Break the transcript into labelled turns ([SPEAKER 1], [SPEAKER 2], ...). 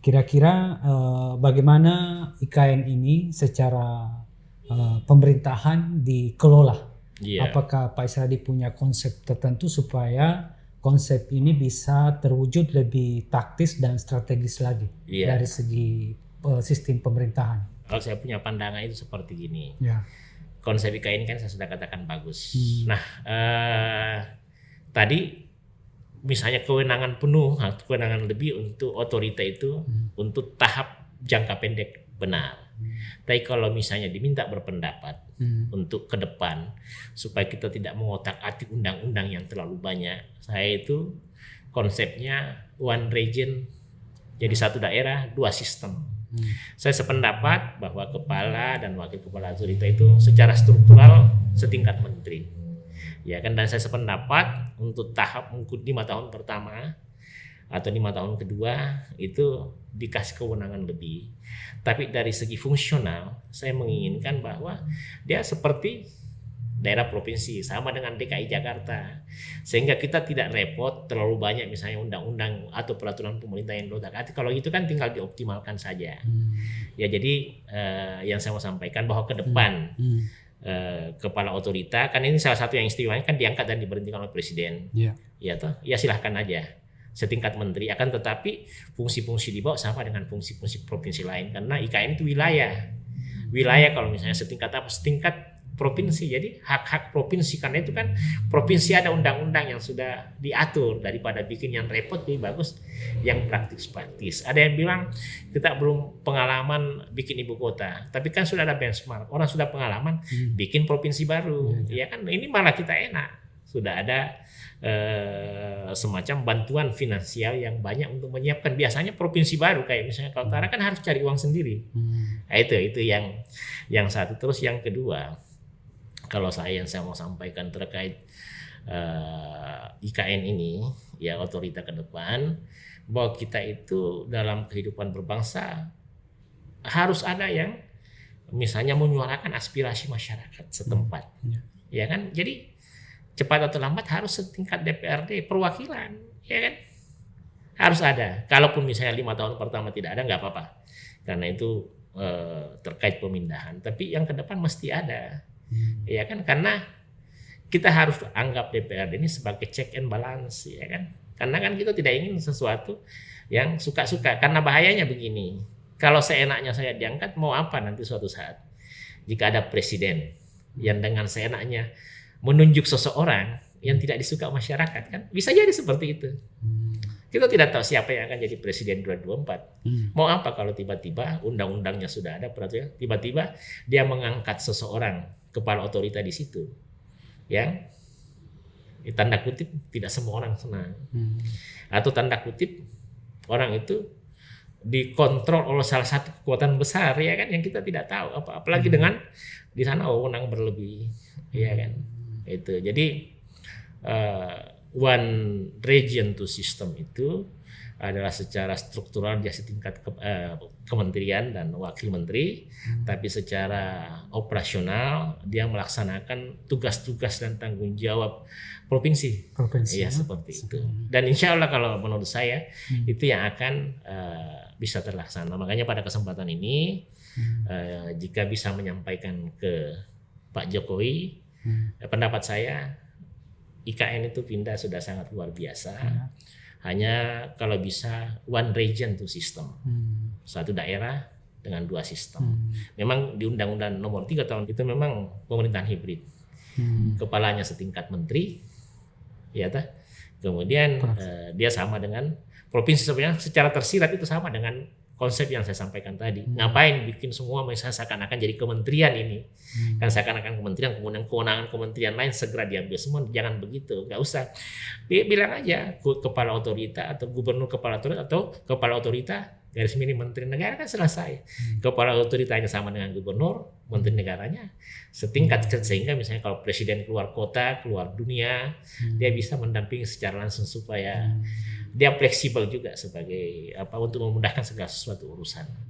[SPEAKER 1] kira-kira bagaimana IKN ini secara pemerintahan dikelola?
[SPEAKER 2] Iya.
[SPEAKER 1] Apakah Pak Isradi punya konsep tertentu supaya konsep ini bisa terwujud lebih taktis dan strategis lagi dari segi sistem pemerintahan?
[SPEAKER 2] Kalau saya punya pandangan itu seperti gini.
[SPEAKER 1] Ya.
[SPEAKER 2] Konsep IKN kan saya sudah katakan bagus. Nah, tadi misalnya kewenangan penuh, kewenangan lebih untuk otorita itu untuk tahap jangka pendek benar. Tapi kalau misalnya diminta berpendapat untuk ke depan supaya kita tidak mengotak-atik undang-undang yang terlalu banyak, saya itu konsepnya one region, jadi satu daerah dua sistem. Saya sependapat bahwa kepala dan wakil kepala otorita itu secara struktural setingkat menteri. Ya kan, dan saya sependapat untuk tahap 5 tahun pertama atau 5 tahun kedua itu dikasih kewenangan lebih. Tapi dari segi fungsional saya menginginkan bahwa dia seperti daerah provinsi sama dengan DKI Jakarta, sehingga kita tidak repot terlalu banyak misalnya undang-undang atau peraturan pemerintah yang berotak-atik. Kalau gitu kan tinggal dioptimalkan saja. Ya jadi yang saya mau sampaikan bahwa ke depan kepala otorita kan ini salah satu yang istimewanya kan diangkat dan diberhentikan oleh presiden. Ya toh, ya silahkan aja setingkat menteri, akan tetapi fungsi-fungsi di bawah sama dengan fungsi-fungsi provinsi lain, karena IKN itu wilayah kalau misalnya setingkat apa, setingkat provinsi, jadi hak-hak provinsi, karena itu kan provinsi ada undang-undang yang sudah diatur, daripada bikin yang repot lebih bagus yang praktis-praktis. Ada yang bilang kita belum pengalaman bikin ibu kota, tapi kan sudah ada benchmark, orang sudah pengalaman bikin provinsi baru, ya kan, ini malah kita enak. Sudah ada semacam bantuan finansial yang banyak untuk menyiapkan. Biasanya provinsi baru kayak misalnya Kaltara kan harus cari uang sendiri. Nah, itu yang satu. Terus yang kedua, kalau yang saya mau sampaikan terkait IKN ini, ya otorita ke depan, bahwa kita itu dalam kehidupan berbangsa harus ada yang misalnya menyuarakan aspirasi masyarakat setempat, ya kan. Jadi cepat atau lambat harus setingkat DPRD perwakilan, ya kan, harus ada. Kalaupun misalnya 5 tahun pertama tidak ada, nggak apa-apa, karena itu terkait pemindahan. Tapi yang ke depan mesti ada, ya kan, karena kita harus anggap DPRD ini sebagai check and balance, ya kan. Karena kan kita tidak ingin sesuatu yang suka-suka, karena bahayanya begini. Kalau seenaknya saya diangkat, mau apa nanti suatu saat jika ada presiden yang dengan seenaknya menunjuk seseorang yang tidak disuka masyarakat, kan bisa jadi seperti itu. Kita tidak tahu siapa yang akan jadi presiden 2024. Mau apa kalau tiba-tiba undang-undangnya sudah ada, peraturan, tiba-tiba dia mengangkat seseorang kepala otorita di situ yang tanda kutip tidak semua orang senang, atau tanda kutip orang itu dikontrol oleh salah satu kekuatan besar, ya kan, yang kita tidak tahu apalagi dengan di sana wewenang berlebih, ya kan. Itu jadi one region to system itu adalah secara struktural dia setingkat kementerian dan wakil menteri, tapi secara operasional dia melaksanakan tugas-tugas dan tanggung jawab provinsi. Ya seperti itu. Dan insya Allah kalau menurut saya itu yang akan bisa terlaksana. Makanya pada kesempatan ini jika bisa menyampaikan ke Pak Jokowi, pendapat saya IKN itu pindah sudah sangat luar biasa. Hanya kalau bisa one region to system, satu daerah dengan dua sistem. Memang di Undang-Undang Nomor 3 tahun itu memang pemerintahan hibrid, kepalanya setingkat menteri, ya ta? Kemudian dia sama dengan provinsi, sebenarnya secara tersirat itu sama dengan konsep yang saya sampaikan tadi. Ngapain bikin semua misalnya seakan-akan jadi kementerian ini, kan seakan-akan kementerian, kemudian kewenangan kementerian lain segera diambil semua. Jangan begitu, nggak usah. Bilang aja kepala otorita atau gubernur kepala otorita atau kepala otorita garis miring menteri negara, kan selesai. Kepala otoritanya sama dengan gubernur, menteri negaranya setingkat, sehingga misalnya kalau presiden keluar kota, keluar dunia, dia bisa mendampingi secara langsung supaya dia fleksibel juga sebagai untuk memudahkan segala sesuatu urusan.